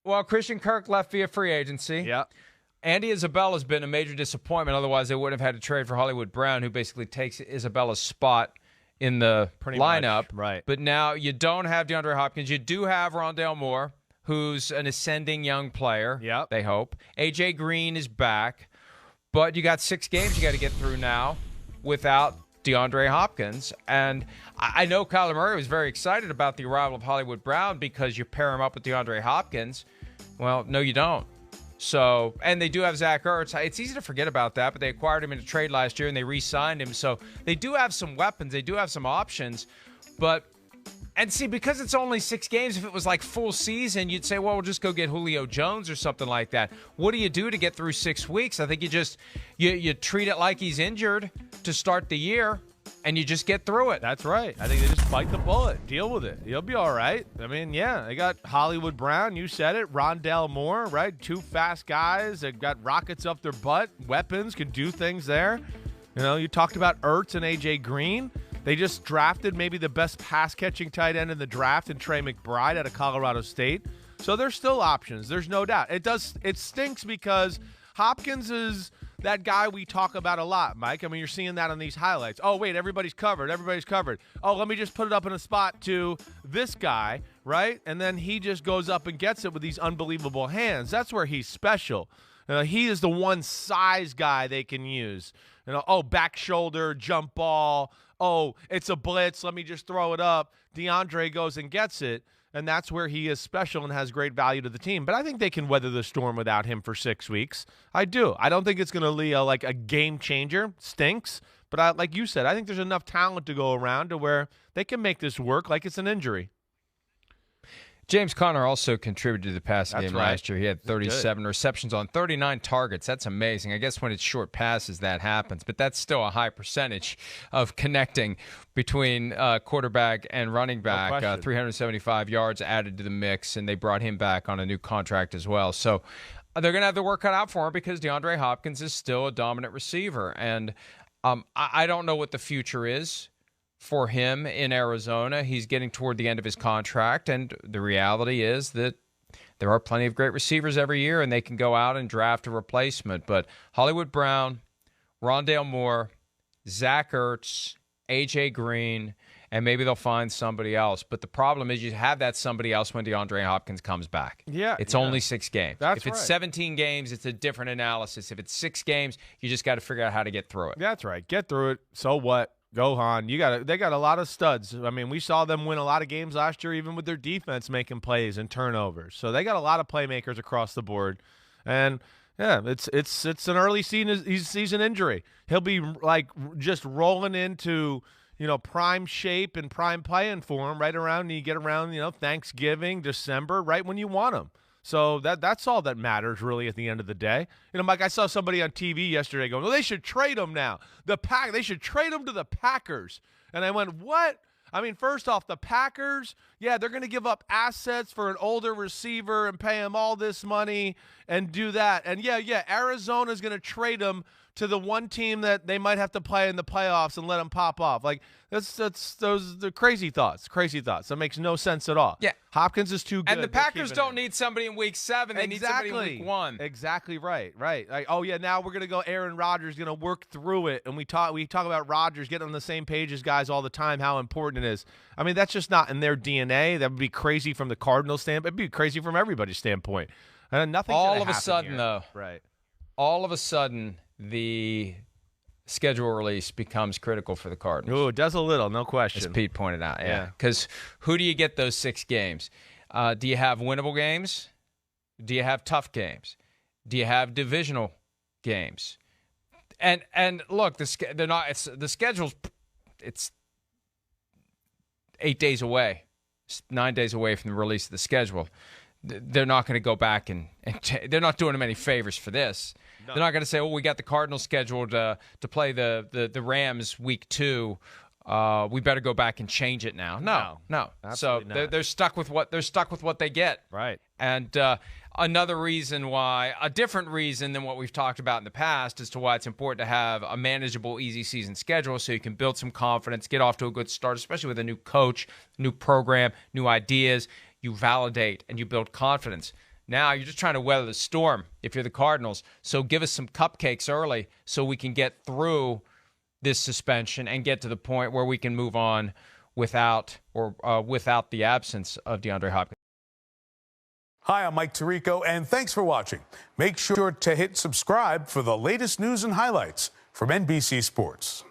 Well, Christian Kirk left via free agency. Yeah. Andy Isabella's been a major disappointment. Otherwise, they wouldn't have had to trade for Hollywood Brown, who basically takes Isabella's spot in the lineup. Much, right. But now you don't have DeAndre Hopkins. You do have Rondale Moore, who's an ascending young player, Yep. they hope. A.J. Green is back. But you got 6 games you got to get through now without DeAndre Hopkins. And I know Kyler Murray was very excited about the arrival of Hollywood Brown because you pair him up with DeAndre Hopkins. Well, no, you don't. So, and they do have Zach Ertz. It's easy to forget about that, but they acquired him in a trade last year and they re-signed him. So they do have some weapons. They do have some options. But, and see, because it's only 6 games, if it was like full season, you'd say, well, we'll just go get Julio Jones or something like that. What do you do to get through 6 weeks? I think you just, you treat it like he's injured to start the year. And you just get through it. That's right. I think they just bite the bullet. Deal with it. You'll be all right. I mean, yeah, they got Hollywood Brown. You said it. Rondale Moore, right? 2 fast guys. They've got rockets up their butt. Weapons, can do things there. You know, you talked about Ertz and A.J. Green. They just drafted maybe the best pass-catching tight end in the draft in Trey McBride out of Colorado State. So there's still options. There's no doubt. It stinks because Hopkins is that guy we talk about a lot, Mike. I mean, you're seeing that on these highlights. Oh, wait, everybody's covered. Everybody's covered. Oh, let me just put it up in a spot to this guy, right? And then he just goes up and gets it with these unbelievable hands. That's where he's special. He is the one size guy they can use. Back shoulder, jump ball. Oh, it's a blitz. Let me just throw it up. DeAndre goes and gets it. And that's where he is special and has great value to the team. But I think they can weather the storm without him for 6 weeks. I do. I don't think it's going to be like a game changer. Stinks. But like you said, I think there's enough talent to go around to where they can make this work like it's an injury. James Conner also contributed to the passing game last year. He had 37 receptions on 39 targets. That's amazing. I guess when it's short passes, that happens. But that's still a high percentage of connecting between quarterback and running back. 375 yards added to the mix, and they brought him back on a new contract as well. So they're going to have the work cut out for him because DeAndre Hopkins is still a dominant receiver. And I don't know what the future is for him in Arizona. He's getting toward the end of his contract, and the reality is that there are plenty of great receivers every year, and they can go out and draft a replacement. But Hollywood Brown, Rondale Moore, Zach Ertz, A.J. Green, and maybe they'll find somebody else. But the problem is you have that somebody else when DeAndre Hopkins comes back. Yeah, It's only 6 games. If it's 17 games, it's a different analysis. If it's 6 games, you just got to figure out how to get through it. That's right. Get through it. So what? Go on. They got a lot of studs. I mean, we saw them win a lot of games last year, even with their defense making plays and turnovers. So they got a lot of playmakers across the board. And yeah, it's an early season injury. He'll be like just rolling into prime shape and prime playing form right around. You get around Thanksgiving, December, right when you want him. So that's all that matters, really, at the end of the day. Mike, I saw somebody on TV yesterday going, well, they should trade him now. They should trade him to the Packers. And I went, what? I mean, first off, the Packers, yeah, they're going to give up assets for an older receiver and pay him all this money and do that. And, yeah, Arizona's going to trade him to the one team that they might have to play in the playoffs and let him pop off. Like, the crazy thoughts. That makes no sense at all. Yeah. Hopkins is too good. And the Packers don't need somebody in week 7. They need somebody in week 1. Exactly right. Like, oh, yeah, now we're going to go Aaron Rodgers, going to work through it. And we talk about Rodgers getting on the same page as guys all the time, how important it is. I mean, that's just not in their DNA. That would be crazy from the Cardinals standpoint. It would be crazy from everybody's standpoint. Nothing's all of a sudden, here. though. Right. All of a sudden, the schedule release becomes critical for the Cardinals. Oh, it does a little, no question. As Pete pointed out, yeah. Because who do you get those 6 games? Do you have winnable games? Do you have tough games? Do you have divisional games? And look, the schedule's it's 8 days away, 9 days away from the release of the schedule. They're not going to go back and they're not doing them any favors for this. No. They're not going to say, "Oh, we got the Cardinals scheduled to play the Rams week 2. We better go back and change it now." No. So they're stuck with what they get. Right. And another reason why, a different reason than what we've talked about in the past, as to why it's important to have a manageable, easy season schedule so you can build some confidence, get off to a good start, especially with a new coach, new program, new ideas. You validate and you build confidence. Now you're just trying to weather the storm if you're the Cardinals. So give us some cupcakes early so we can get through this suspension and get to the point where we can move on without the absence of DeAndre Hopkins. Hi, I'm Mike Tirico, and thanks for watching. Make sure to hit subscribe for the latest news and highlights from NBC Sports.